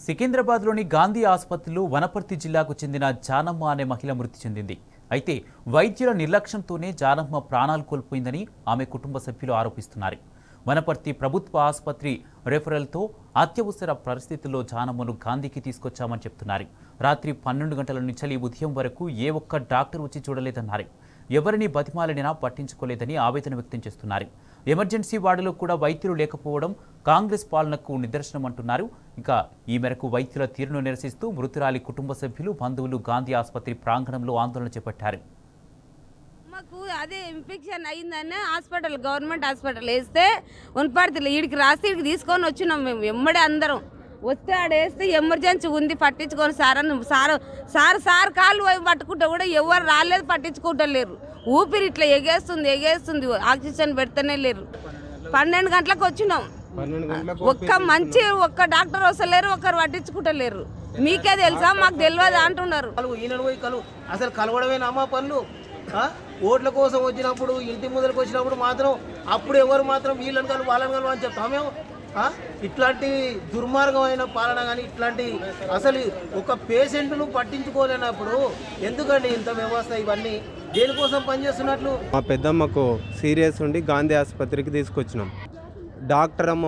సికింద్రాబాద్లోని గాంధీ ఆసుపత్రిలో వనపర్తి జిల్లాకు చెందిన జానమ్మ అనే మహిళ మృతి చెందింది. అయితే వైద్యుల నిర్లక్ష్యంతోనే జానమ్మ ప్రాణాలు కోల్పోయిందని ఆమె కుటుంబ సభ్యులు ఆరోపిస్తున్నారు. వనపర్తి ప్రభుత్వ ఆసుపత్రి రెఫరల్తో అత్యవసర పరిస్థితుల్లో జానమ్మను గాంధీకి తీసుకొచ్చామని చెప్తున్నారు. రాత్రి 12 గంటల నుంచి ఉదయం వరకు ఏ ఒక్క డాక్టర్ వచ్చి చూడలేదన్నారు. ఎవరిని బతిమాలనినా పట్టించుకోలేదని ఆవేదన వ్యక్తం చేస్తున్నారు. ఎమర్జెన్సీ వార్డులో కూడా వైద్యులు లేకపోవడం కాంగ్రెస్ పాలనకు నిదర్శనం అంటున్నారు. ఇక ఈ మేరకు వైద్యుల తీరును నిరసిస్తూ మృతురాలి కుటుంబ సభ్యులు, బంధువులు గాంధీ ఆసుపత్రి ప్రాంగణంలో ఆందోళన చేపట్టారు. మాకు అదే ఇన్ఫెక్షన్ అయిందని గవర్నమెంట్ హాస్పిటల్ వేస్తే వనపర్తిలో ఈడికి రాసి ఈడికి తీసుకొని వచ్చినాం. మేము ఎమ్మడే అందరం వస్తే ఆడేస్తే ఎమర్జెన్సీ ఉంది పట్టించుకొని సార్ అని సార్ కాళ్ళు పట్టుకుంటే కూడా ఎవరు రాలేదు, పట్టించుకుంటలేరు. ఊపిరి ఇట్లా ఎగేస్తుంది ఆక్సిజన్ పెడితేనే లేరు. 12 గంటలకు వచ్చినాం. ఒక్క డాక్టర్ వస్తలేరు, ఒక్కరు పట్టించుకుంటలేరు. మీకే తెలుసా, మాకు తెలియదు అంటున్నారు. అసలు కలవడమేనా పనులు? ఓట్ల కోసం వచ్చినప్పుడు, ఇంటి ముందరకు వచ్చినప్పుడు మాత్రం అప్పుడు ఎవరు మాత్రం వీళ్ళని కలు వాళ్ళని కలు అని చెప్తాం మేము. ఇట్లాంటి దుర్మార్గమైన పాలన కానీ ఇట్లాంటి అసలు ఒక పేషెంట్ను పట్టించుకోలేనప్పుడు ఎందుకండి ఇంత వ్యవస్థ? ఇవన్నీ దేనికోసం పనిచేస్తున్నట్లు? మా పెద్దమ్మకు సీరియస్ ఉండి గాంధీ ఆసుపత్రికి తీసుకొచ్చినాం. డాక్టర్ అమ్మ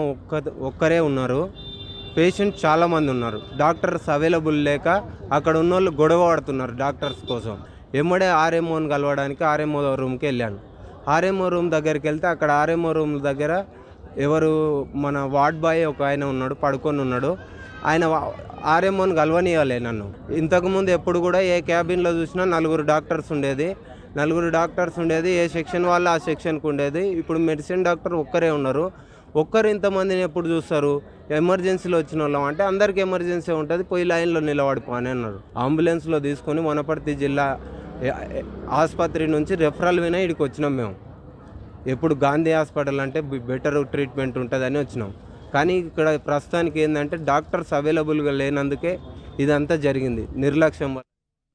ఒక్కరే ఉన్నారు, పేషెంట్ చాలామంది ఉన్నారు. డాక్టర్స్ అవైలబుల్ లేక అక్కడ ఉన్న వాళ్ళు గొడవ పడుతున్నారు డాక్టర్స్ కోసం. ఎమ్మడే ఆర్ఎంఓని కలవడానికి ఆర్ఎంఓ రూమ్కి వెళ్ళాను. ఆర్ఎంఓ రూమ్ దగ్గరికి వెళ్తే అక్కడ ఆర్ఎంఓ రూమ్ దగ్గర ఎవరు మన వార్డ్ బాయ్ ఒక ఆయన ఉన్నాడు, పడుకొని ఉన్నాడు. ఆయన ఆర్ఎంఓని కలవనివ్వలే నన్ను. ఇంతకుముందు ఎప్పుడు కూడా ఏ క్యాబిన్లో చూసినా 4 డాక్టర్స్ ఉండేది. 4 డాక్టర్స్ ఉండేది. ఏ సెక్షన్ వాళ్ళు ఆ సెక్షన్కి ఉండేది. ఇప్పుడు మెడిసిన్ డాక్టర్ ఒక్కరే ఉన్నారు. ఒక్కరు ఇంతమందిని ఎప్పుడు చూస్తారు? ఎమర్జెన్సీలో వచ్చిన వాళ్ళం అంటే అందరికీ ఎమర్జెన్సీ ఉంటుంది, పోయి లైన్లో నిలబడిపో అని అన్నారు. అంబులెన్స్లో తీసుకొని వనపర్తి జిల్లా ఆసుపత్రి నుంచి రెఫరల్ వినా ఇక్కడికి వచ్చినాం మేము. ఎప్పుడు గాంధీ హాస్పిటల్ అంటే బెటర్ ట్రీట్మెంట్ ఉంటుందని వచ్చినాం. కానీ ఇక్కడ ప్రస్తుతానికి ఏంటంటే డాక్టర్స్ అవైలబుల్గా లేనందుకే ఇదంతా జరిగింది, నిర్లక్ష్యం.